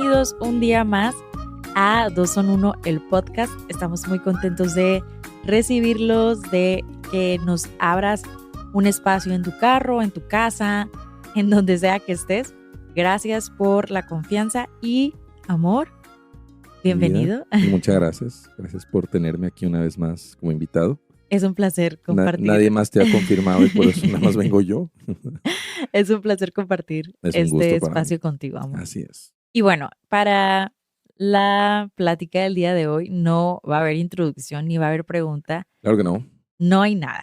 bienvenidos un día más a Dos Son Uno, el podcast. Estamos muy contentos de recibirlos, de que nos abras un espacio en tu carro, en tu casa, en donde sea que estés. Gracias por la confianza y amor. Bienvenido. Muchas gracias. Gracias por tenerme aquí una vez más como invitado. Es un placer compartir. Nadie más te ha confirmado y por eso nada más vengo yo. Es un placer compartir este espacio contigo, amor. Así es. Y bueno, para la plática del día de hoy no va a haber introducción ni va a haber pregunta. Claro que no. No hay nada.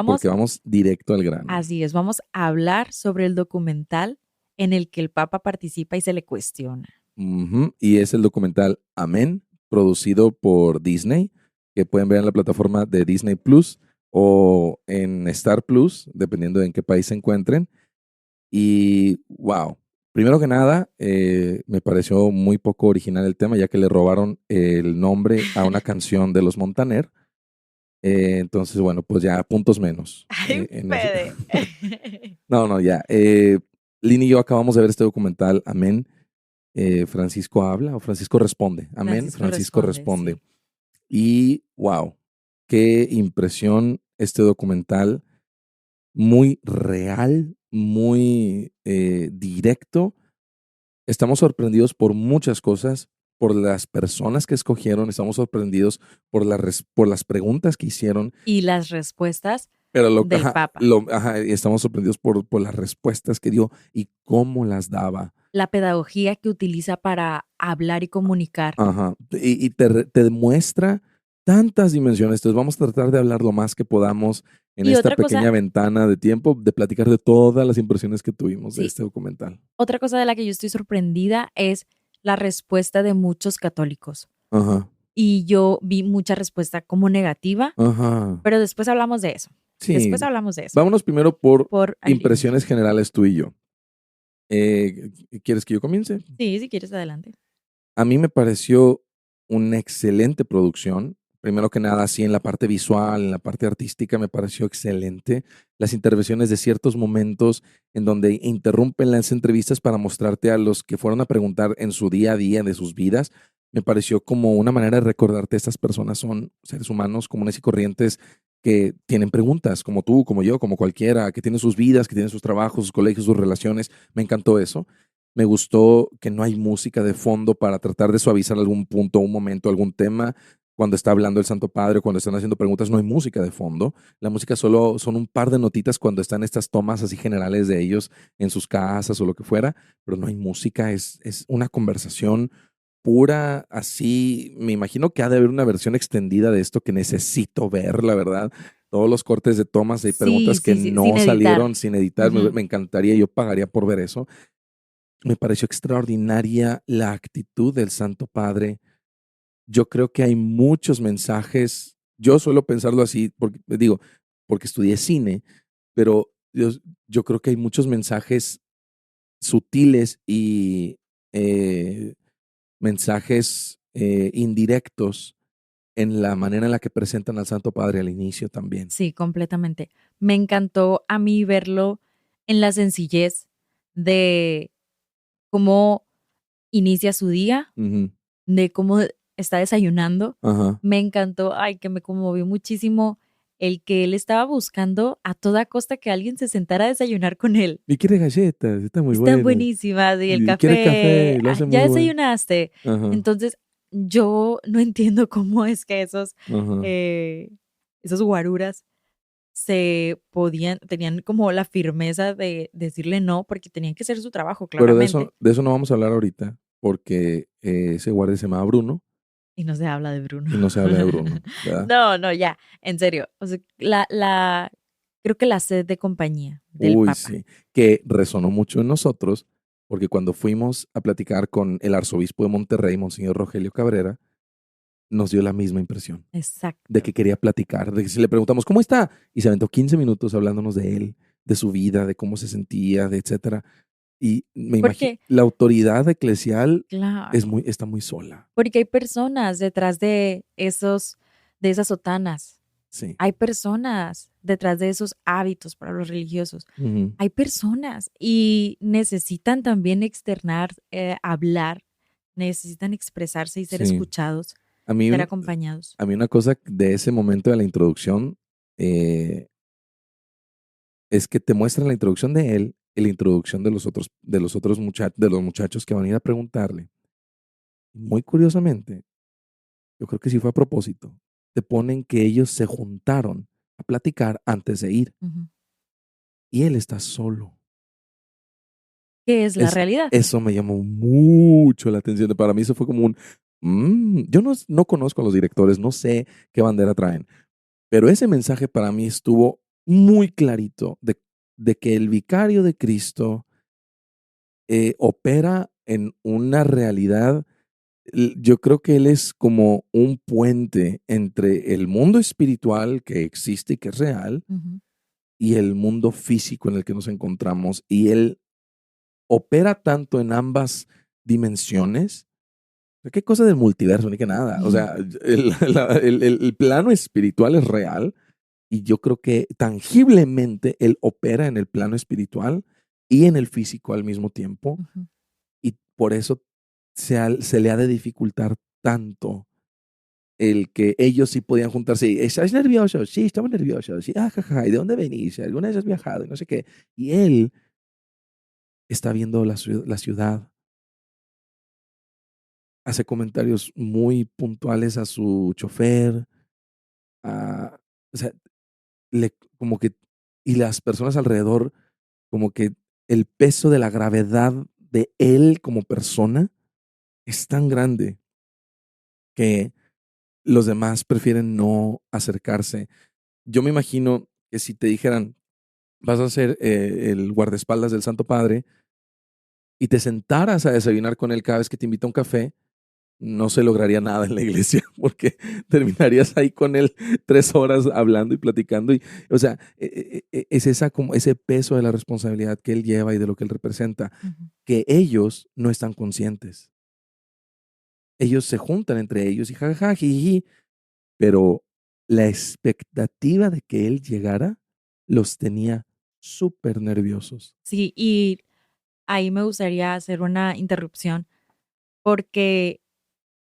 Porque vamos directo al grano. Así es, vamos a hablar sobre el documental en el que el Papa participa y se le cuestiona. Y es el documental Amén, producido por Disney, que pueden ver en la plataforma de Disney Plus o en Star Plus, dependiendo de en qué país se encuentren. Y wow, primero que nada, me pareció muy poco original el tema, ya que le robaron el nombre a una canción de los Montaner. Entonces, bueno, pues ya puntos menos. Ay, Fede. No, ya. Lynn y yo acabamos de ver este documental, Amén. Francisco habla o Francisco responde. Amén. Francisco responde. Sí. Y wow, qué impresión este documental. Muy real, muy directo. Estamos sorprendidos por muchas cosas, por las personas que escogieron, estamos sorprendidos por las preguntas que hicieron. Y las respuestas del Papa. Estamos sorprendidos por las respuestas que dio y cómo las daba. La pedagogía que utiliza para hablar y comunicar. Y te demuestra tantas dimensiones. Entonces vamos a tratar de hablar lo más que podamos en esta pequeña ventana de tiempo, de platicar de todas las impresiones que tuvimos de este documental. Otra cosa de la que yo estoy sorprendida es la respuesta de muchos católicos. Y yo vi mucha respuesta como negativa, pero después hablamos de eso. Sí. Después hablamos de eso. Vámonos primero por impresiones generales tú y yo. ¿Quieres que yo comience? Sí, si quieres, adelante. A mí me pareció una excelente producción. Primero que nada, sí, en la parte visual, en la parte artística, me pareció excelente. Las intervenciones de ciertos momentos en donde interrumpen las entrevistas para mostrarte a los que fueron a preguntar en su día a día de sus vidas, me pareció como una manera de recordarte estas personas son seres humanos comunes y corrientes que tienen preguntas, como tú, como yo, como cualquiera, que tienen sus vidas, que tienen sus trabajos, sus colegios, sus relaciones. Me encantó eso. Me gustó que no hay música de fondo para tratar de suavizar algún punto, un momento, algún tema. Cuando está hablando el Santo Padre, cuando están haciendo preguntas, no hay música de fondo. La música solo son un par de notitas cuando están estas tomas así generales de ellos en sus casas o lo que fuera, pero no hay música, es una conversación pura, así. Me imagino que ha de haber una versión extendida de esto que necesito ver, la verdad. Todos los cortes de tomas y preguntas que no salieron sin editar. Me encantaría, yo pagaría por ver eso. Me pareció extraordinaria la actitud del Santo Padre. Yo creo que hay muchos mensajes. Yo suelo pensarlo así, porque estudié cine, pero yo creo que hay muchos mensajes sutiles y mensajes indirectos en la manera en la que presentan al Santo Padre al inicio también. Sí, completamente. Me encantó a mí verlo en la sencillez de cómo inicia su día, de cómo está desayunando. Me encantó, que me conmovió muchísimo el que él estaba buscando a toda costa que alguien se sentara a desayunar con él. Y quiere galletas, está muy buena. Están buenísimas, y el café. Quiere café, lo hace muy ya bueno. desayunaste. Entonces, yo no entiendo cómo es que esos guaruras tenían como la firmeza de decirle no, porque tenían que hacer su trabajo, claramente. Pero de eso no vamos a hablar ahorita, porque ese guardia se llama Bruno. Y no se habla de Bruno. ¿verdad? No, ya, en serio. O sea, creo que la sed de compañía del Papa. Sí, que resonó mucho en nosotros, porque cuando fuimos a platicar con el arzobispo de Monterrey, Monseñor Rogelio Cabrera, nos dio la misma impresión. Exacto. De que quería platicar, de que si le preguntamos, ¿cómo está? Y se aventó 15 minutos hablándonos de él, de su vida, de cómo se sentía, de etcétera. Y me imagino, la autoridad eclesial está muy sola. Porque hay personas detrás de esas sotanas. Sí. Hay personas detrás de esos hábitos para los religiosos. Hay personas y necesitan también externar, hablar, necesitan expresarse y ser Sí. escuchados, A mí, ser acompañados. a mí una cosa de ese momento de la introducción es que te muestran la introducción de él y la introducción de los otros muchachos que van a ir a preguntarle. Muy curiosamente, yo creo que sí fue a propósito. Te ponen que ellos se juntaron a platicar antes de ir Ujú. y él está solo. ¿Qué es la realidad? Eso me llamó mucho la atención. Para mí eso fue como yo no conozco a los directores, no sé qué bandera traen, pero ese mensaje para mí estuvo muy clarito de que el vicario de Cristo opera en una realidad. Yo creo que él es como un puente entre el mundo espiritual que existe y que es real Ujú. y el mundo físico en el que nos encontramos. Y él opera tanto en ambas dimensiones. ¿Qué cosa del multiverso? Ni que nada. O sea, el plano espiritual es real y yo creo que tangiblemente él opera en el plano espiritual y en el físico al mismo tiempo. Ujú. Y por eso se le ha de dificultar tanto el que ellos sí podían juntarse. ¿Estás nervioso? Sí, estamos nerviosos. Sí, jaja. ¿Y de dónde venís? ¿Alguna vez has viajado? Y no sé qué. Y él está viendo la ciudad, hace comentarios muy puntuales a su chofer, o sea, como que, y las personas alrededor, como que el peso de la gravedad de él como persona es tan grande que los demás prefieren no acercarse. Yo me imagino que si te dijeran, vas a ser el guardaespaldas del Santo Padre y te sentaras a desayunar con él cada vez que te invita a un café, no se lograría nada en la iglesia porque terminarías ahí con él 3 horas hablando y platicando. O sea, es como ese peso de la responsabilidad que él lleva y de lo que él representa, Ujú. que ellos no están conscientes. Ellos se juntan entre ellos y jajaja, jiji, pero la expectativa de que él llegara los tenía súper nerviosos. Sí, y ahí me gustaría hacer una interrupción porque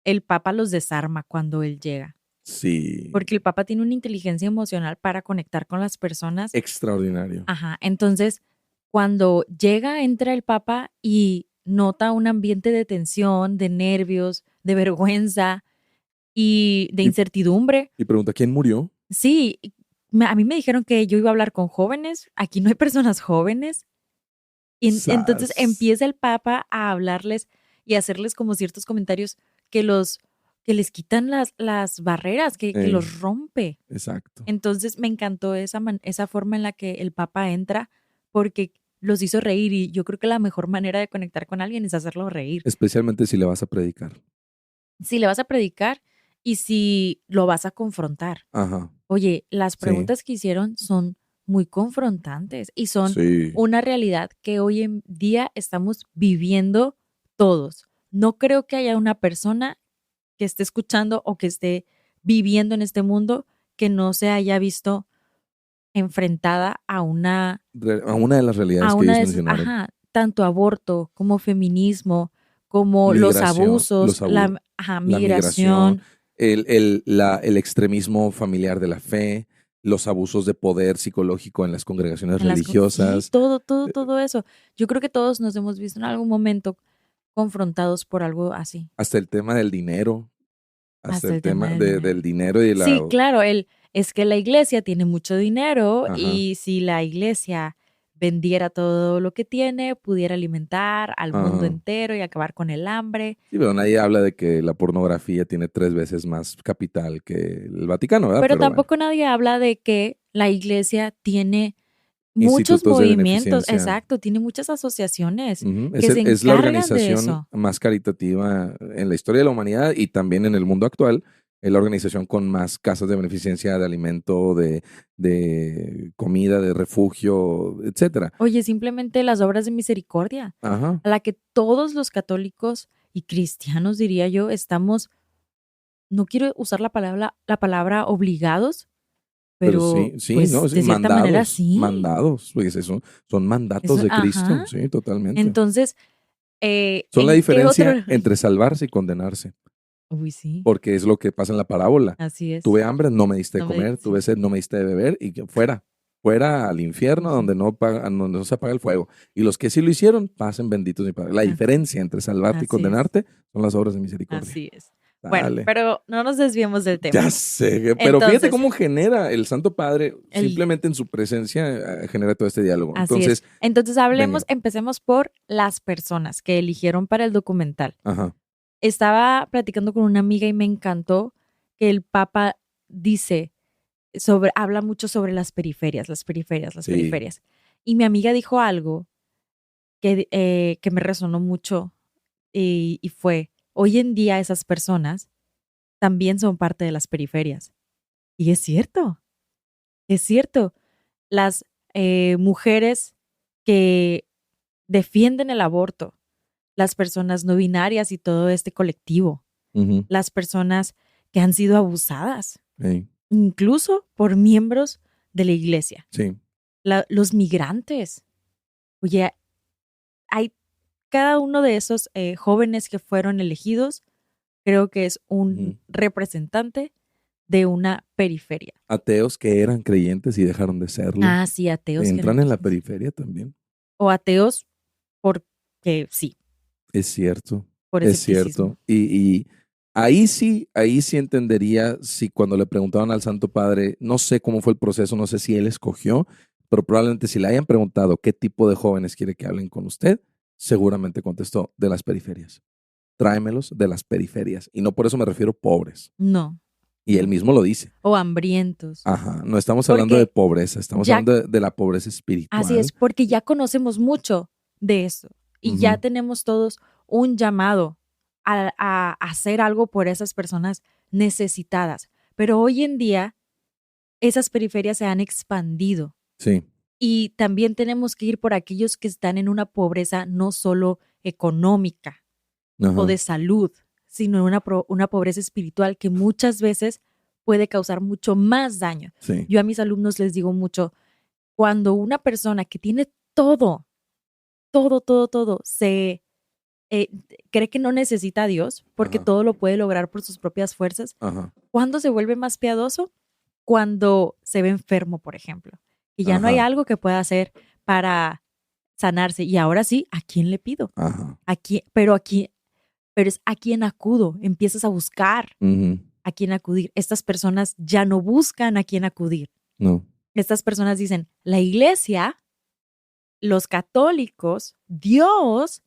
el Papa los desarma cuando él llega. Sí, Porque el Papa tiene una inteligencia emocional para conectar con las personas. extraordinario. Ajá. Entonces, cuando entra el Papa y nota un ambiente de tensión, de nervios, de vergüenza y de Y, incertidumbre. y pregunta, ¿quién murió? Sí, a mí me dijeron que yo iba a hablar con jóvenes. Aquí no hay personas jóvenes. Y entonces Sas. empieza el Papa a hablarles y a hacerles como ciertos comentarios que les quitan las barreras, que Ey, los rompe. exacto. Entonces me encantó esa forma en la que el Papa entra porque los hizo reír y yo creo que la mejor manera de conectar con alguien es hacerlo reír. Especialmente si le vas a predicar. Si le vas a predicar y si lo vas a confrontar. Ajá. Oye, las Sí, preguntas que hicieron son muy confrontantes y son sí. una realidad que hoy en día estamos viviendo todos. No creo que haya una persona que esté escuchando o que esté viviendo en este mundo que no se haya visto enfrentada A una de las a realidades que una ellos de esas, mencionaron. ajá, tanto aborto como feminismo, como los Migración, abusos, la la migración, migración, el extremismo familiar de la fe, los abusos de poder psicológico en las congregaciones sí, religiosas, eh, todo eso. Yo creo que todos nos hemos visto en algún momento confrontados por algo así, hasta el tema del dinero, hasta hasta el el tema tema del dinero. del dinero y Sí, claro, es que la iglesia tiene mucho dinero Ajá. y si la iglesia vendiera todo lo que tiene, pudiera alimentar al mundo Ajá. entero y acabar con el hambre. Sí, pero nadie habla de que la pornografía tiene 3 veces más capital que el Vaticano, ¿verdad? Pero Pero bueno, tampoco nadie habla de que la iglesia tiene muchos institutos de movimientos, beneficencia. exacto, tiene muchas asociaciones Ujú. que se Es la encargan de organización eso. más caritativa en la historia de la humanidad y también en el mundo actual. Es la organización con más casas de beneficencia, de alimento, de comida, de refugio, etcétera. Oye, simplemente las obras de misericordia, Ajá. a la que todos los católicos y cristianos, diría yo, estamos, no quiero usar la palabra obligados, Pero pero sí, sí, no, pues sí, de cierta manera sí. mandados, pues eso, son mandatos Eso, de Cristo, ajá. sí, totalmente. Entonces, Son la ¿en qué diferencia otro? entre salvarse y condenarse, Uy, sí, porque es lo que pasa en la parábola. así es. Tuve hambre, no me diste de No me, comer, sí, tuve sed, no me diste de beber, y que fuera al infierno ujú, donde no se apaga el fuego. Y los que sí lo hicieron, pasen benditos mi Padre. La ah, diferencia entre salvarte y así es, condenarte son las obras de misericordia. así es. Bueno, Dale. pero no nos desviemos del tema. Ya sé, pero fíjate Entonces, cómo genera el Santo Padre, el, simplemente en su presencia genera todo este diálogo. así es. Entonces, Entonces venga, empecemos por las personas que eligieron para el documental. ajá, Estaba platicando con una amiga y me encantó que el Papa dice habla mucho sobre las periferias, las periferias, las sí, periferias. Y mi amiga dijo algo que me resonó mucho y fue, hoy en día esas personas también son parte de las periferias. Y es cierto, es cierto. Las mujeres que defienden el aborto, las personas no binarias y todo este colectivo, ujú, las personas que han sido abusadas, sí, incluso por miembros de la iglesia, sí, los migrantes. Oye, hay cada uno de esos jóvenes que fueron elegidos, creo que es un ujú. representante de una periferia. Ateos que eran creyentes y dejaron de serlo, Ah, sí, ateos que eran entran en la creyentes. periferia también. O ateos porque sí, Es cierto, por es cierto. escepticismo. Y ahí sí entendería si cuando le preguntaban al Santo Padre, no sé cómo fue el proceso, no sé si él escogió, pero probablemente si le hayan preguntado qué tipo de jóvenes quiere que hablen con usted, seguramente contestó de las periferias. Tráemelos de las periferias. Y no por eso me refiero pobres. No, Y él no. mismo lo dice. O hambrientos. Ajá, no estamos hablando de Porque pobreza, estamos ya, hablando de la pobreza así es, espiritual. porque ya conocemos mucho de eso y ya Ujú, tenemos todos un llamado a hacer algo por esas personas necesitadas. Pero hoy en día esas periferias se han expandido sí, y también tenemos que ir por aquellos que están en una pobreza no solo económica o ajá, de salud, sino en una pobreza espiritual que muchas veces puede causar mucho más daño. sí, Yo a mis alumnos les digo mucho, cuando una persona que tiene todo, todo, se eh, cree que no necesita a Dios porque ajá, todo lo puede lograr por sus propias fuerzas, ajá, ¿cuándo se vuelve más piadoso? Cuando se ve enfermo, por ejemplo, y ya no hay ajá, algo que pueda hacer para sanarse. Y ahora sí, ¿a quién le pido? ajá. Pero es a quién acudo. Empiezas a buscar Ujú, a quién acudir. Estas personas ya no buscan a quién acudir. no, Estas personas dicen, la iglesia, los católicos, Dios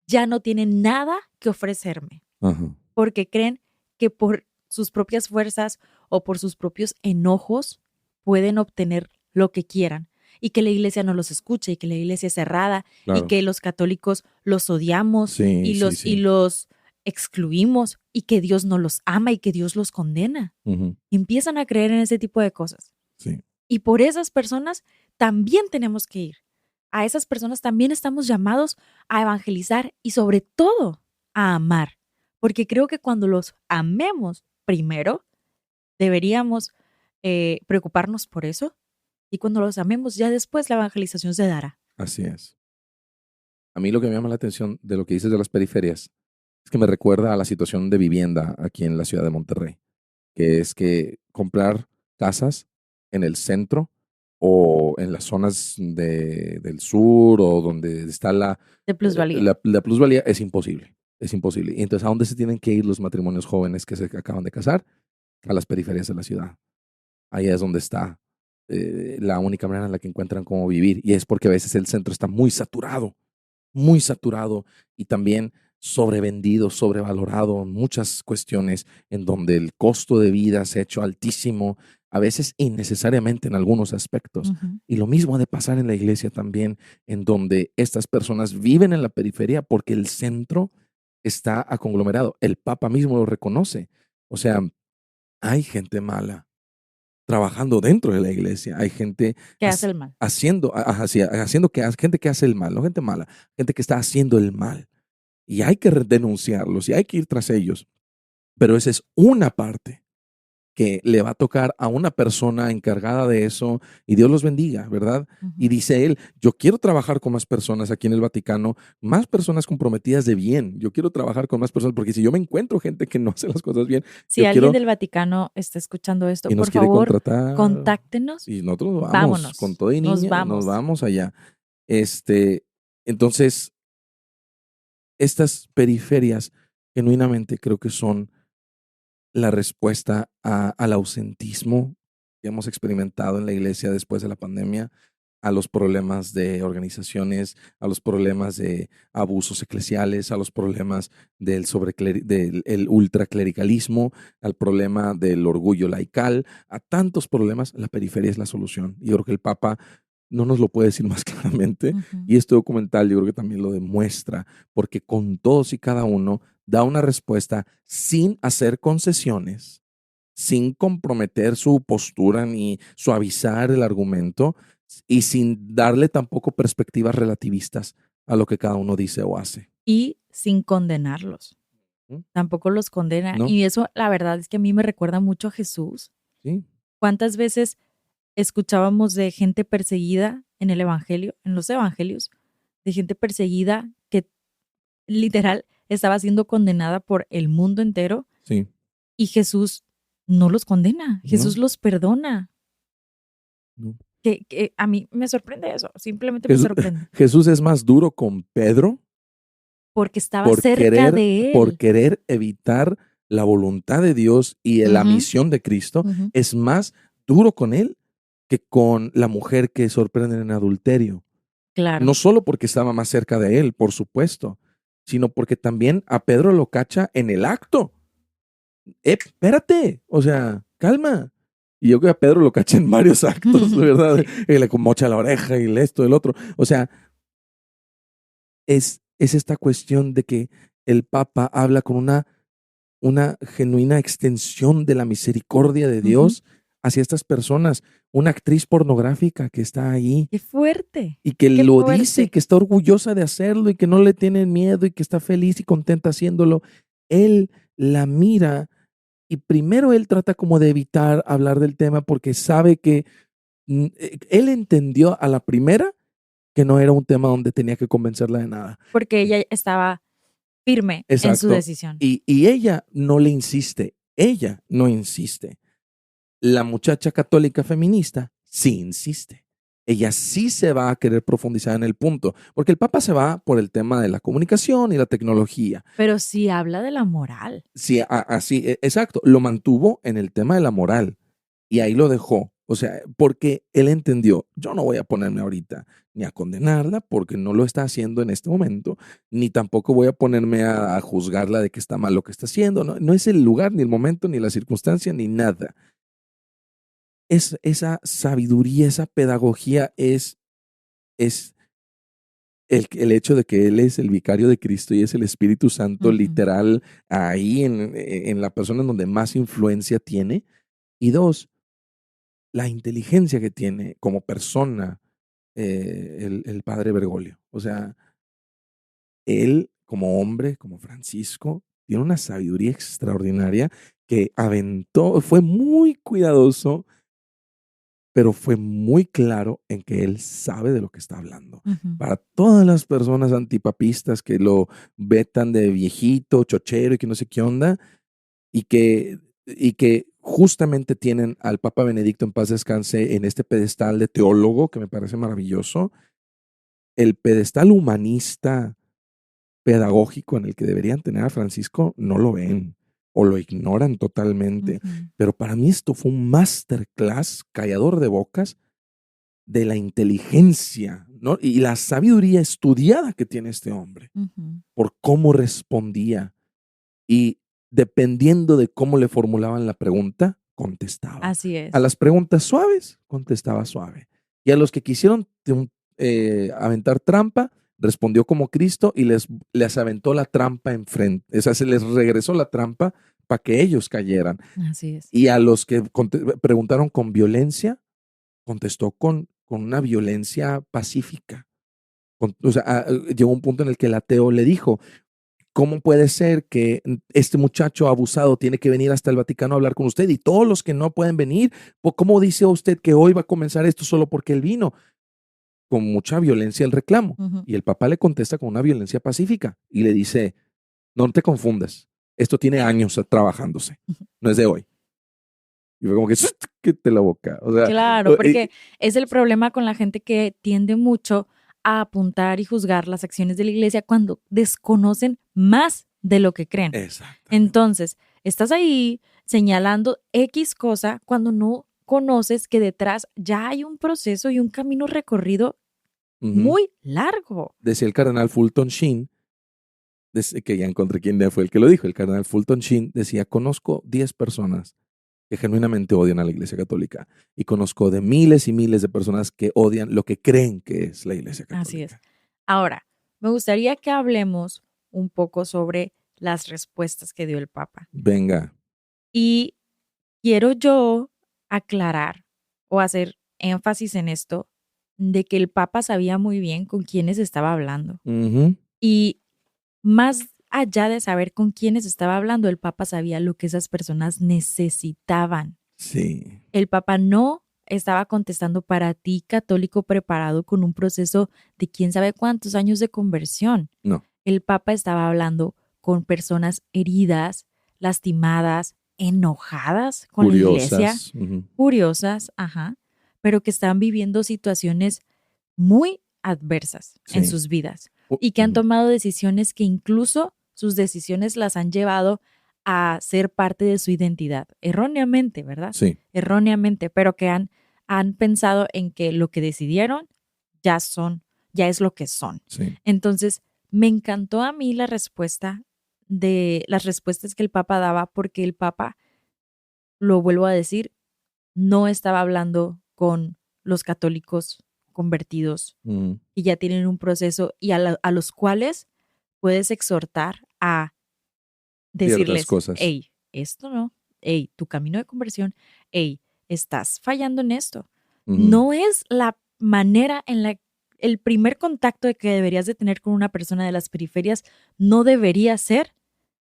ya no tienen nada que ofrecerme, ajá, porque creen que por sus propias fuerzas o por sus propios enojos pueden obtener lo que quieran y que la iglesia no los escuche y que la iglesia es cerrada y claro. que los católicos los odiamos Sí, sí, y sí. los excluimos y que Dios no los ama y que Dios los condena. Ujú, Empiezan a creer en ese tipo de cosas. sí, Y por esas personas también tenemos que ir. A esas personas también estamos llamados a evangelizar y sobre todo a amar. Porque creo que cuando los amemos primero, deberíamos preocuparnos por eso. Y cuando los amemos, ya después la evangelización se dará. así es. A mí lo que me llama la atención de lo que dices de las periferias es que me recuerda a la situación de vivienda aquí en la ciudad de Monterrey, que es que comprar casas en el centro o en las zonas del sur o donde está De plusvalía. la plusvalía es imposible. Es imposible. Y entonces, ¿a dónde se tienen que ir los matrimonios jóvenes que se acaban de casar? A las periferias de la ciudad. Ahí es donde está la única manera en la que encuentran cómo vivir. Y es porque a veces el centro está muy saturado y también sobrevendido, sobrevalorado, muchas cuestiones en donde el costo de vida se ha hecho altísimo, a veces innecesariamente en algunos aspectos. Ujú. Y lo mismo ha de pasar en la iglesia también, en donde estas personas viven en la periferia porque el centro está aconglomerado. El Papa mismo lo reconoce. O sea, hay gente mala trabajando dentro de la iglesia. Hay gente ¿Qué hace el mal? haciendo, sí, haciendo gente que hace el mal, no gente mala, gente que está haciendo el mal. Y hay que denunciarlos y hay que ir tras ellos. Pero esa es una parte. que le va a tocar a una persona encargada de eso y Dios los bendiga, ¿verdad? Y dice él, yo quiero trabajar con más personas aquí en el Vaticano, más personas comprometidas de bien. Yo quiero trabajar con más personas porque si yo me encuentro gente que no hace las cosas bien, Si yo alguien quiero del Vaticano está escuchando esto, y nos por quiere favor, contratar contáctenos. y nosotros vamos con Vámonos, todo y nos niña, nos vamos. vamos allá. Entonces, estas periferias genuinamente creo que son la respuesta al ausentismo que hemos experimentado en la iglesia después de la pandemia, a los problemas de organizaciones, a los problemas de abusos eclesiales, a los problemas del ultraclericalismo, al problema del orgullo laical, a tantos problemas, la periferia es la solución. Y yo creo que el Papa no nos lo puede decir más claramente. Y este documental yo creo que también lo demuestra, porque con todos y cada uno da una respuesta sin hacer concesiones, sin comprometer su postura ni suavizar el argumento y sin darle tampoco perspectivas relativistas a lo que cada uno dice o hace. Y sin condenarlos. Tampoco los condena. ¿No? Y eso, la verdad, es que a mí me recuerda mucho a Jesús. Sí. ¿Cuántas veces escuchábamos de gente perseguida en el Evangelio, en los Evangelios, de gente perseguida que literal estaba siendo condenada por el mundo entero? Sí. Y Jesús no los condena, Jesús No. los perdona. No. Que a mí me sorprende eso, simplemente me sorprende. Jesús es más duro con Pedro porque estaba cerca de él. por querer evitar la voluntad de Dios y la misión de Cristo. Es más duro con él que con la mujer que sorprenden en adulterio. Claro. No solo porque estaba más cerca de él, por supuesto, sino porque también a Pedro lo cacha en el acto. Espérate, o sea, calma. Y yo creo que a Pedro lo caché en varios actos, ¿verdad? Y le mocha la oreja y esto, el otro. O sea, es esta cuestión de que el Papa habla con una genuina extensión de la misericordia de Dios hacia estas personas. Una actriz pornográfica que está ahí. ¡Qué fuerte! Y que ¡Qué lo fuerte! dice y que está orgullosa de hacerlo y que no le tiene miedo y que está feliz y contenta haciéndolo. Él la mira y primero él trata como de evitar hablar del tema porque sabe que él entendió a la primera que no era un tema donde tenía que convencerla de nada. Porque ella estaba firme en su decisión. Y ella no le insiste, ella no insiste. La muchacha católica feminista sí insiste. Ella sí se va a querer profundizar en el punto, porque el Papa se va por el tema de la comunicación y la tecnología. Pero sí habla de la moral. Sí, así, exacto, lo mantuvo en el tema de la moral y ahí lo dejó. O sea, porque él entendió, yo no voy a ponerme ahorita ni a condenarla porque no lo está haciendo en este momento, ni tampoco voy a ponerme a juzgarla de que está mal lo que está haciendo. No, no es el lugar, ni el momento, ni la circunstancia, ni nada. Esa sabiduría, esa pedagogía es el hecho de que Él es el vicario de Cristo y es el Espíritu Santo literal ahí en la persona en donde más influencia tiene. Y dos, la inteligencia que tiene como persona el padre Bergoglio. O sea, él como hombre, como Francisco, tiene una sabiduría extraordinaria que aventó, fue muy cuidadoso, pero fue muy claro en que él sabe de lo que está hablando. Para todas las personas antipapistas que lo vetan de viejito, chochero y que no sé qué onda, y que justamente tienen al Papa Benedicto en paz descanse en este pedestal de teólogo que me parece maravilloso, el pedestal humanista pedagógico en el que deberían tener a Francisco no lo ven o lo ignoran totalmente. Pero para mí esto fue un masterclass callador de bocas de la inteligencia, ¿no? Y la sabiduría estudiada que tiene este hombre por cómo respondía y dependiendo de cómo le formulaban la pregunta, contestaba. Así es. A las preguntas suaves, contestaba suave. Y a los que quisieron aventar trampa, respondió como Cristo y les aventó la trampa enfrente. O sea, se les regresó la trampa para que ellos cayeran. Así es. Y a los que preguntaron con violencia, contestó con una violencia pacífica. O sea, llegó un punto en el que el ateo le dijo, ¿cómo puede ser que este muchacho abusado tiene que venir hasta el Vaticano a hablar con usted y todos los que no pueden venir? ¿Cómo dice usted que hoy va a comenzar esto solo porque él vino? Con mucha violencia el reclamo. Y el papá le contesta con una violencia pacífica y le dice, no te confundas, esto tiene años trabajándose, no es de hoy. Y fue como que te la boca. O sea, claro, porque es el problema con la gente que tiende mucho a apuntar y juzgar las acciones de la iglesia cuando desconocen más de lo que creen. Exacto. Entonces, estás ahí señalando X cosa cuando no conoces que detrás ya hay un proceso y un camino recorrido muy largo. Decía el cardenal Fulton Sheen, que ya encontré quién fue el que lo dijo, el cardenal Fulton Sheen decía, conozco 10 personas que genuinamente odian a la Iglesia Católica y conozco de miles y miles de personas que odian lo que creen que es la Iglesia Católica. Así es. Ahora, me gustaría que hablemos un poco sobre las respuestas que dio el Papa. Venga. Y quiero yo aclarar o hacer énfasis en esto de que el Papa sabía muy bien con quiénes estaba hablando. Y más allá de saber con quiénes estaba hablando, el Papa sabía lo que esas personas necesitaban. Sí. El Papa no estaba contestando para ti, católico preparado con un proceso de quién sabe cuántos años de conversión. No. El Papa estaba hablando con personas heridas, lastimadas, enojadas con curiosas. La iglesia, curiosas, pero que están viviendo situaciones muy adversas en sus vidas y que han tomado decisiones que incluso sus decisiones las han llevado a ser parte de su identidad, erróneamente, ¿verdad? Sí. Erróneamente, pero que han pensado en que lo que decidieron ya es lo que son. Sí. Entonces, me encantó a mí las respuestas que el Papa daba, porque el Papa, lo vuelvo a decir, no estaba hablando con los católicos convertidos y ya tienen un proceso y a los cuales puedes exhortar a decirles, hey, esto no, hey, tu camino de conversión, hey, estás fallando en esto. No es la manera en la el primer contacto que deberías de tener con una persona de las periferias no debería ser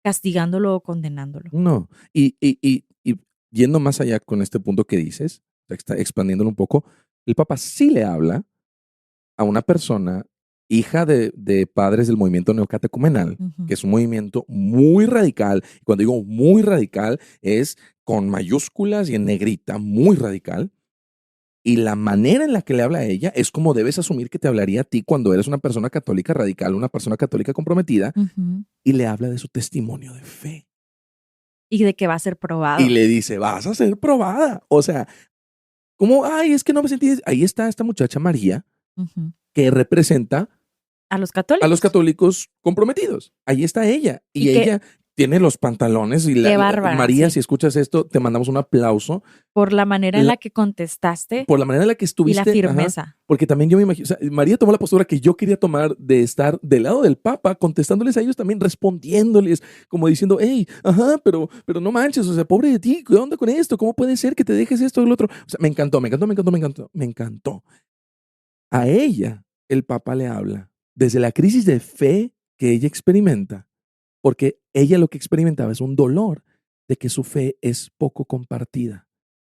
castigándolo o condenándolo. No, y yendo más allá con este punto que dices, expandiéndolo un poco, el Papa sí le habla a una persona, hija de padres del movimiento neocatecumenal, que es un movimiento muy radical. Cuando digo muy radical, es con mayúsculas y en negrita, muy radical. Y la manera en la que le habla a ella es como debes asumir que te hablaría a ti cuando eres una persona católica radical, una persona católica comprometida, y le habla de su testimonio de fe. Y de que va a ser probado. Y le dice, vas a ser probada. O sea, como, ay, es que no me sentí. Ahí está esta muchacha María, que representa a los católicos comprometidos. Ahí está ella. Y ella tiene los pantalones. Y bárbara, María, sí. Si escuchas esto, te mandamos un aplauso. Por la manera en la que contestaste. Por la manera en la que estuviste. Y la firmeza. Porque también yo me imagino, o sea, María tomó la postura que yo quería tomar de estar del lado del Papa, contestándoles a ellos también, respondiéndoles, como diciendo, hey, pero no manches, o sea, pobre de ti, ¿qué onda con esto? ¿Cómo puede ser que te dejes esto y lo otro? O sea, me encantó. A ella, el Papa le habla desde la crisis de fe que ella experimenta, porque ella lo que experimentaba es un dolor de que su fe es poco compartida.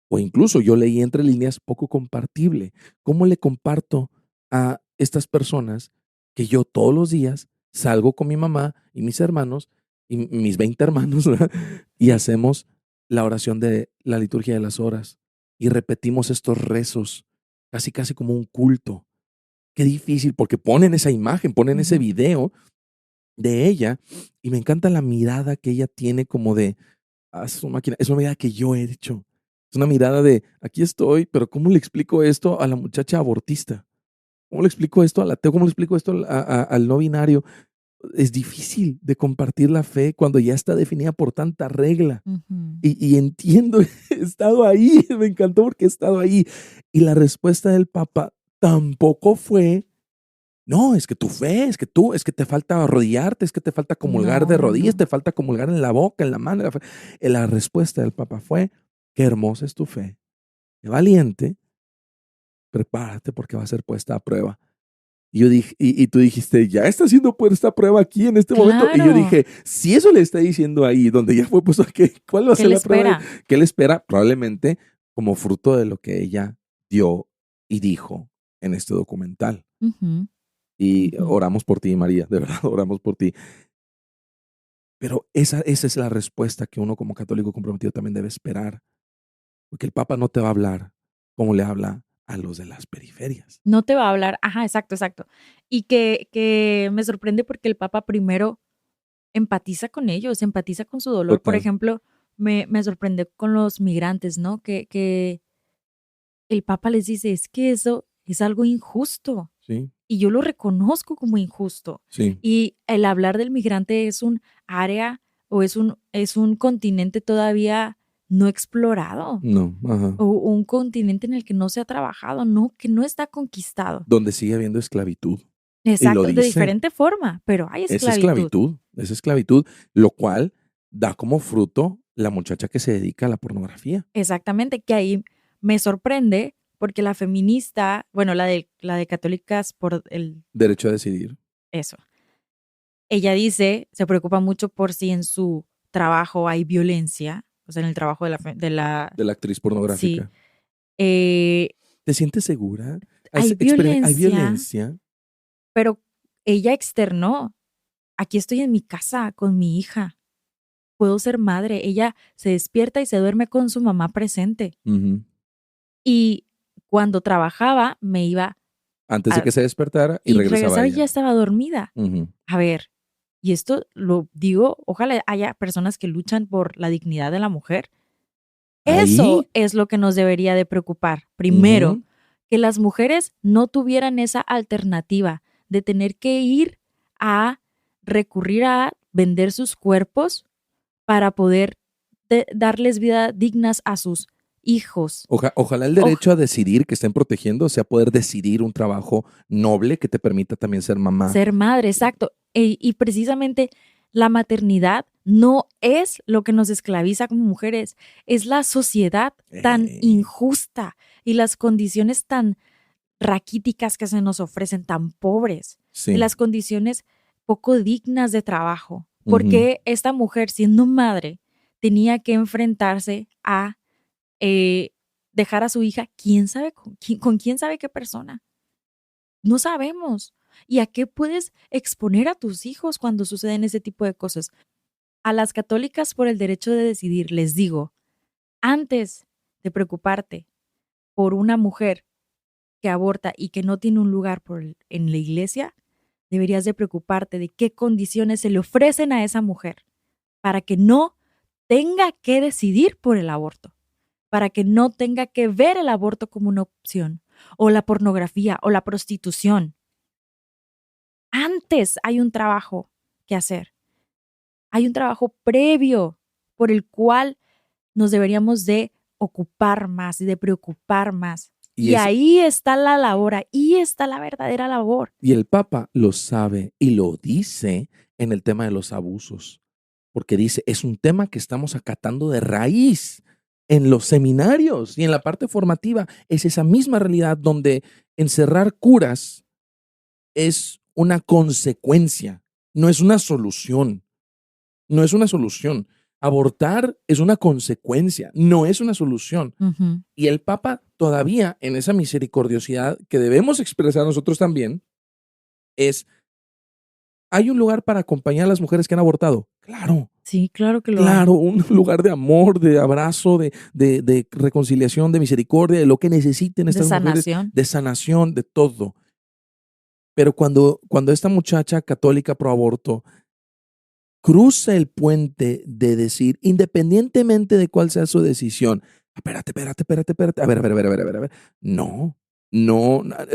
O incluso yo leí entre líneas poco compartible. ¿Cómo le comparto a estas personas que yo todos los días salgo con mi mamá y mis hermanos y mis 20 hermanos, ¿verdad? Y hacemos la oración de la liturgia de las horas y repetimos estos rezos casi como un culto? Qué difícil, porque ponen esa imagen, ponen ese video de ella y me encanta la mirada que ella tiene como de, su máquina, es una mirada que yo he hecho. Es una mirada de, aquí estoy, pero ¿cómo le explico esto a la muchacha abortista? ¿Cómo le explico esto al ateo? ¿Cómo le explico esto al no binario? Es difícil de compartir la fe cuando ya está definida por tanta regla. Y entiendo, he estado ahí, me encantó porque he estado ahí. Y la respuesta del Papa tampoco fue, no, es que tu fe, es que te falta arrodillarte, es que te falta comulgar de rodillas, te falta comulgar en la boca, en la mano. La respuesta del Papa fue, qué hermosa es tu fe, qué valiente, prepárate porque va a ser puesta a prueba. Y yo dije, y tú dijiste, ya está haciendo por esta prueba aquí en este momento. Y yo Claro. dije, si eso le está diciendo ahí, donde ya fue puesto, ¿cuál va a ¿Qué ser le la prueba? espera? ¿Qué le espera? Probablemente como fruto de lo que ella dio y dijo en este documental. Ujú, Y ujú. oramos por ti, María, de verdad, oramos por ti. Pero esa es la respuesta que uno como católico comprometido también debe esperar. Porque el Papa no te va a hablar como le habla a los de las periferias. No te va a hablar, ajá, exacto, exacto. Y que me sorprende porque el Papa primero empatiza con ellos, empatiza con su dolor. Por Total. ejemplo, me sorprende con los migrantes, ¿no? Que el Papa les dice, es que eso es algo injusto Sí, y yo lo reconozco como injusto. sí. Y el hablar del migrante es un área o es un continente todavía no explorado No, ajá. o un continente en el que no se ha trabajado, no, que no está conquistado. Donde sigue habiendo esclavitud. Y lo Exacto, de dice, diferente forma, pero hay esclavitud. es esclavitud, lo cual da como fruto la muchacha que se dedica a la pornografía. Exactamente, que ahí me sorprende porque la feminista, bueno, la de Católicas por Derecho a decidir. eso. Ella dice, se preocupa mucho por si en su trabajo hay violencia, o sea, en el trabajo De la actriz sí, pornográfica. eh, ¿Te sientes segura? hay ¿Hay violencia, violencia? pero ella externó, aquí estoy en mi casa con mi hija, puedo ser madre, ella se despierta y se duerme con su mamá presente. Ujú. Y cuando trabajaba, me iba Antes de a, que se despertara y y regresaba regresaba y ella. ya estaba dormida. Ujú. A ver, y esto lo digo, ojalá haya personas que luchan por la dignidad de la mujer. Eso Ahí. es lo que nos debería de preocupar. Primero, Ujú. que las mujeres no tuvieran esa alternativa de tener que ir a recurrir a vender sus cuerpos para poder darles vida dignas a sus hijos. Ojalá el O derecho a decidir que estén protegiendo sea poder decidir un trabajo noble que te permita también ser mamá. ser madre, exacto. Y precisamente la maternidad no es lo que nos esclaviza como mujeres, es la sociedad tan Ey, injusta y las condiciones tan raquíticas que se nos ofrecen, tan pobres, y sí. las condiciones poco dignas de trabajo. Ujú. Porque esta mujer, siendo madre, tenía que enfrentarse a eh, dejar a su hija, quién sabe con quién sabe qué persona. No sabemos. ¿Y a qué puedes exponer a tus hijos cuando suceden ese tipo de cosas? A las católicas por el derecho de decidir, les digo, antes de preocuparte por una mujer que aborta y que no tiene un lugar en la iglesia, deberías de preocuparte de qué condiciones se le ofrecen a esa mujer para que no tenga que decidir por el aborto, para que no tenga que ver el aborto como una opción, o la pornografía, o la prostitución. Antes hay un trabajo que hacer. Hay un trabajo previo por el cual nos deberíamos de ocupar más y de preocupar más. Y, Y es, ahí está la labor, ahí está la verdadera labor. y el Papa lo sabe y lo dice en el tema de los abusos, porque dice, es un tema que estamos acatando de raíz en los seminarios y en la parte formativa. Es esa misma realidad donde encerrar curas es una consecuencia, no es una solución. No es una solución. Abortar es una consecuencia, no es una solución. Ujú. Y el Papa todavía en esa misericordiosidad que debemos expresar nosotros también es, ¿hay un lugar para acompañar a las mujeres que han abortado? Claro, Sí, claro que lo hay. claro, un lugar de amor, de abrazo, de reconciliación, de misericordia, de lo que necesiten De estas mujeres, sanación. de sanación, de todo. Pero cuando esta muchacha católica pro aborto cruza el puente de decir, independientemente de cuál sea su decisión, espérate. A ver. No,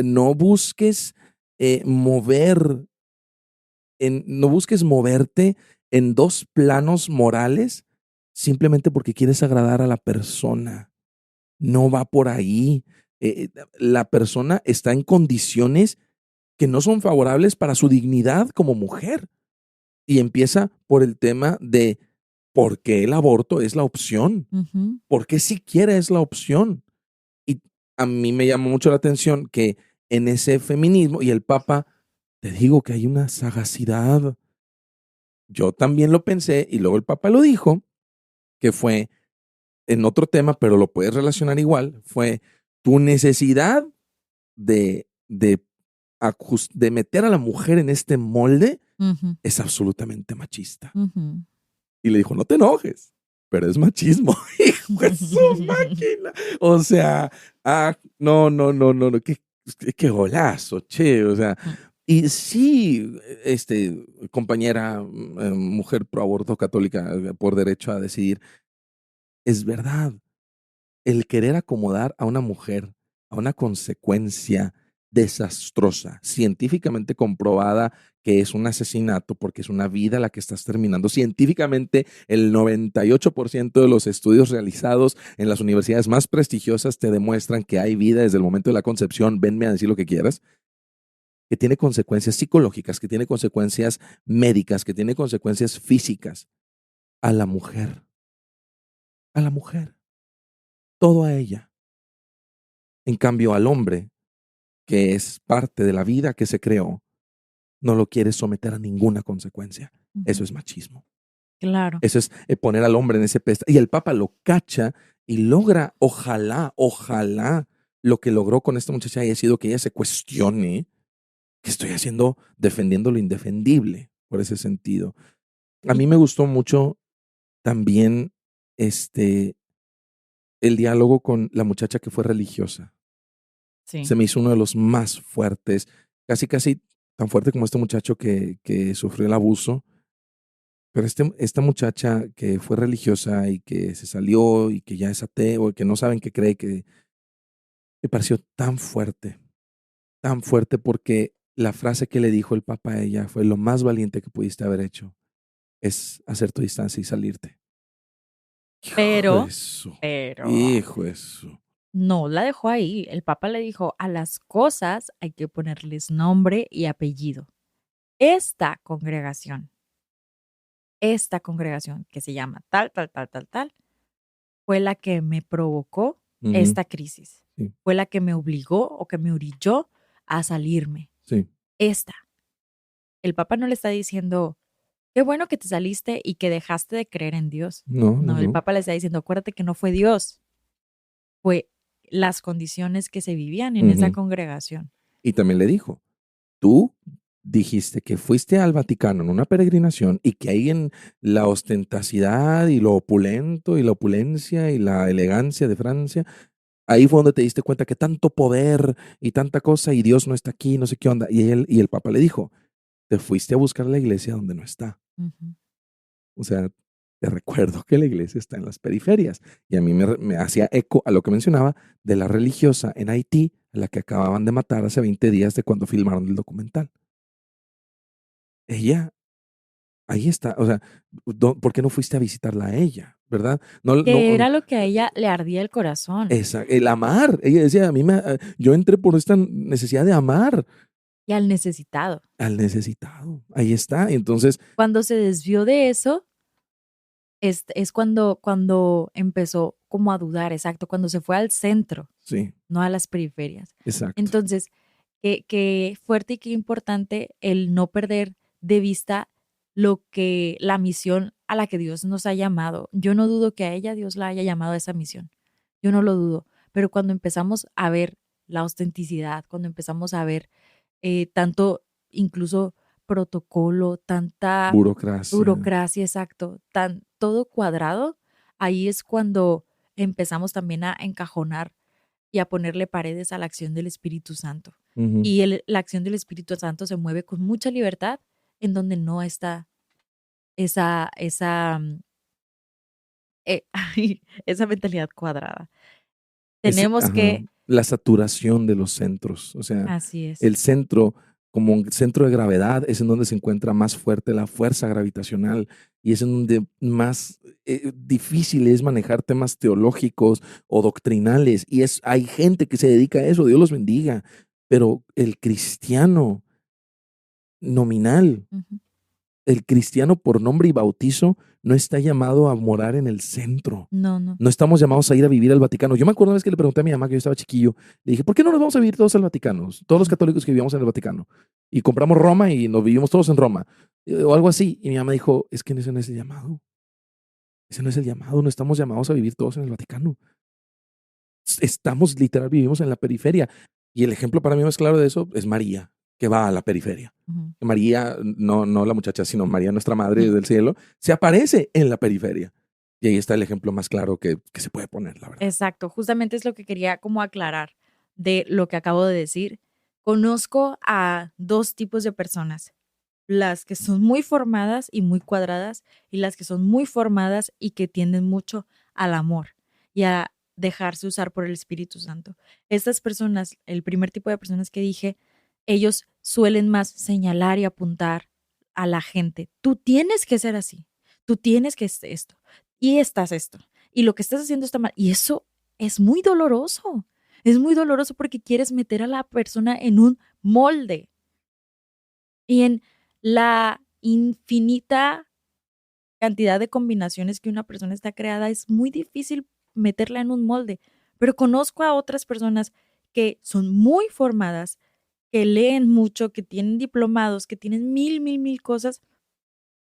no busques no busques moverte en dos planos morales simplemente porque quieres agradar a la persona. No va por ahí. La persona está en condiciones que no son favorables para su dignidad como mujer. Y empieza por el tema de por qué el aborto es la opción, Ujú. por qué siquiera es la opción. Y a mí me llamó mucho la atención que en ese feminismo. Y el Papa, te digo que hay una sagacidad. Yo también lo pensé y luego el Papa lo dijo, que fue en otro tema, pero lo puedes relacionar igual, fue tu necesidad de meter a la mujer en este molde es absolutamente machista. Y le dijo, no te enojes, pero es machismo. Hijo de su máquina. O sea, no, qué golazo, che. O sea, y sí, compañera, mujer pro aborto católica por derecho a decidir, es verdad. El querer acomodar a una mujer a una consecuencia desastrosa, científicamente comprobada que es un asesinato porque es una vida la que estás terminando. Científicamente, el 98% de los estudios realizados en las universidades más prestigiosas te demuestran que hay vida desde el momento de la concepción, venme a decir lo que quieras, que tiene consecuencias psicológicas, que tiene consecuencias médicas, que tiene consecuencias físicas. A la mujer, todo a ella. En cambio, al hombre, que es parte de la vida que se creó, no lo quiere someter a ninguna consecuencia. Eso es machismo. Claro. Eso es poner al hombre en ese pedestal. Y el Papa lo cacha y logra, ojalá, lo que logró con esta muchacha haya sido que ella se cuestione qué estoy haciendo defendiendo lo indefendible, por ese sentido. A mí me gustó mucho también el diálogo con la muchacha que fue religiosa. Sí. Se me hizo uno de los más fuertes, casi tan fuerte como este muchacho que sufrió el abuso. Pero esta muchacha que fue religiosa y que se salió y que ya es ateo y que no saben qué cree, que me pareció tan fuerte porque la frase que le dijo el Papa a ella fue: lo más valiente que pudiste haber hecho es hacer tu distancia y salirte. Pero Hijo eso. no la dejó ahí. El Papa le dijo, a las cosas hay que ponerles nombre y apellido. Esta congregación que se llama tal, fue la que me provocó esta crisis. Sí. Fue la que me obligó o que me orilló a salirme. Sí. Esta. El Papa no le está diciendo, qué bueno que te saliste y que dejaste de creer en Dios. No, el Papa le está diciendo, acuérdate que no fue Dios. Fue las condiciones que se vivían en esa congregación. Y también le dijo, tú dijiste que fuiste al Vaticano en una peregrinación y que ahí en la ostentacidad y lo opulento y la opulencia y la elegancia de Francia, ahí fue donde te diste cuenta que tanto poder y tanta cosa y Dios no está aquí, no sé qué onda. Y el Papa le dijo, te fuiste a buscar la iglesia donde no está. O sea, te recuerdo que la iglesia está en las periferias. Y a mí me hacía eco a lo que mencionaba de la religiosa en Haití, a la que acababan de matar hace 20 días de cuando filmaron el documental. Ella, ahí está. O sea, ¿por qué no fuiste a visitarla a ella? ¿Verdad? Que era lo que a ella le ardía el corazón. El amar. Ella decía, yo entré por esta necesidad de amar. Y al necesitado. Al necesitado. Ahí está. Entonces. Cuando se desvió de eso, es cuando empezó como a dudar, exacto, cuando se fue al centro, sí, no a las periferias. Exacto. Entonces, qué fuerte y qué importante el no perder de vista la misión a la que Dios nos ha llamado. Yo no dudo que a ella Dios la haya llamado a esa misión. Yo no lo dudo. Pero cuando empezamos a ver la autenticidad, cuando empezamos a ver tanto incluso protocolo, tanta burocracia, exacto, todo cuadrado, ahí es cuando empezamos también a encajonar y a ponerle paredes a la acción del Espíritu Santo. Y la acción del Espíritu Santo se mueve con mucha libertad en donde no está esa mentalidad cuadrada. Tenemos que... La saturación de los centros, o sea, así es. El centro como un centro de gravedad es en donde se encuentra más fuerte la fuerza gravitacional y es en donde más difícil es manejar temas teológicos o doctrinales y hay gente que se dedica a eso, Dios los bendiga, pero el cristiano nominal el cristiano por nombre y bautizo no está llamado a morar en el centro. No. No estamos llamados a ir a vivir al Vaticano. Yo me acuerdo una vez que le pregunté a mi mamá, que yo estaba chiquillo, le dije, ¿por qué no nos vamos a vivir todos al Vaticano? Todos los católicos que vivíamos en el Vaticano. Y compramos Roma y nos vivimos todos en Roma. O algo así. Y mi mamá dijo, es que ese no es el llamado. Ese no es el llamado. No estamos llamados a vivir todos en el Vaticano. Vivimos en la periferia. Y el ejemplo para mí más claro de eso es María, que va a la periferia. Uh-huh. María, no la muchacha, sino María, nuestra Madre del Cielo, se aparece en la periferia. Y ahí está el ejemplo más claro que se puede poner, la verdad. Exacto, justamente es lo que quería como aclarar de lo que acabo de decir. Conozco a 2 tipos de personas, las que son muy formadas y muy cuadradas y las que son muy formadas y que tienden mucho al amor y a dejarse usar por el Espíritu Santo. Estas personas, el primer tipo de personas que dije, ellos suelen más señalar y apuntar a la gente. Tú tienes que ser así, tú tienes que ser esto y estás esto y lo que estás haciendo está mal. Y eso es muy doloroso. Es muy doloroso porque quieres meter a la persona en un molde. Y en la infinita cantidad de combinaciones que una persona está creada, es muy difícil meterla en un molde. Pero conozco a otras personas que son muy formadas, que leen mucho, que tienen diplomados, que tienen mil cosas,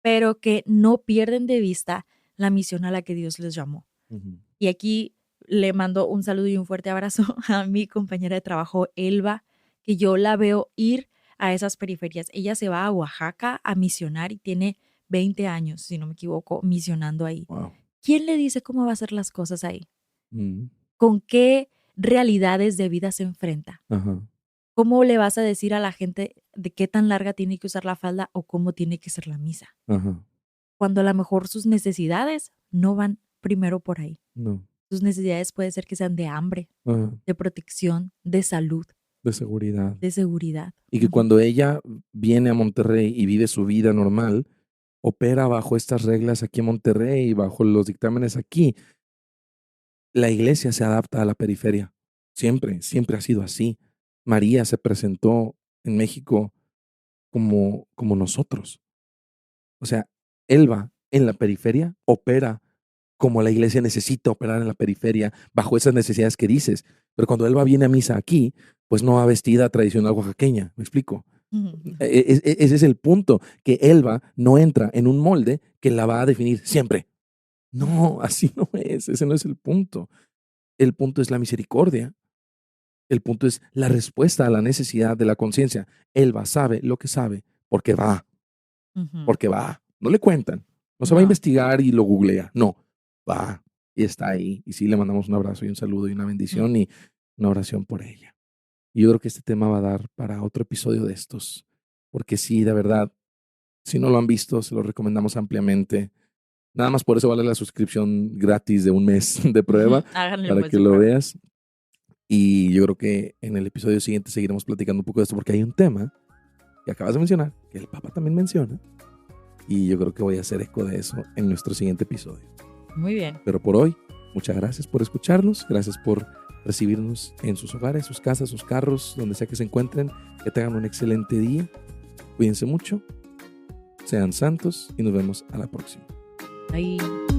pero que no pierden de vista la misión a la que Dios les llamó. Uh-huh. Y aquí le mando un saludo y un fuerte abrazo a mi compañera de trabajo, Elba, que yo la veo ir a esas periferias. Ella se va a Oaxaca a misionar y tiene 20 años, si no me equivoco, misionando ahí. Wow. ¿Quién le dice cómo va a hacer las cosas ahí? ¿Con qué realidades de vida se enfrenta? Uh-huh. ¿Cómo le vas a decir a la gente de qué tan larga tiene que usar la falda o cómo tiene que ser la misa? Uh-huh. Cuando a lo mejor sus necesidades no van primero por ahí. No. Sus necesidades puede ser que sean de hambre, de protección, de salud. De seguridad. De seguridad. Y que cuando ella viene a Monterrey y vive su vida normal, opera bajo estas reglas aquí en Monterrey, bajo los dictámenes aquí, la iglesia se adapta a la periferia. Siempre ha sido así. María se presentó en México como nosotros. O sea, Elba en la periferia opera como la iglesia necesita operar en la periferia, bajo esas necesidades que dices. Pero cuando Elba viene a misa aquí, pues no va vestida tradicional oaxaqueña, ¿me explico? Ese es el punto, que Elba no entra en un molde que la va a definir siempre. No, así no es, ese no es el punto. El punto es la misericordia. El punto es la respuesta a la necesidad de la conciencia. Elba sabe lo que sabe porque va. Porque va. No le cuentan. No se va a investigar y lo googlea. No, va y está ahí. Y sí, le mandamos un abrazo y un saludo y una bendición y una oración por ella. Y yo creo que este tema va a dar para otro episodio de estos. Porque sí, de verdad, si no lo han visto, se lo recomendamos ampliamente. Nada más por eso vale la suscripción gratis de un mes de prueba para que lo veas. Y yo creo que en el episodio siguiente seguiremos platicando un poco de esto porque hay un tema que acabas de mencionar, que el Papa también menciona. Y yo creo que voy a hacer eco de eso en nuestro siguiente episodio. Muy bien. Pero por hoy, muchas gracias por escucharnos. Gracias por recibirnos en sus hogares, sus casas, sus carros, donde sea que se encuentren. Que tengan un excelente día. Cuídense mucho. Sean santos y nos vemos a la próxima. Bye.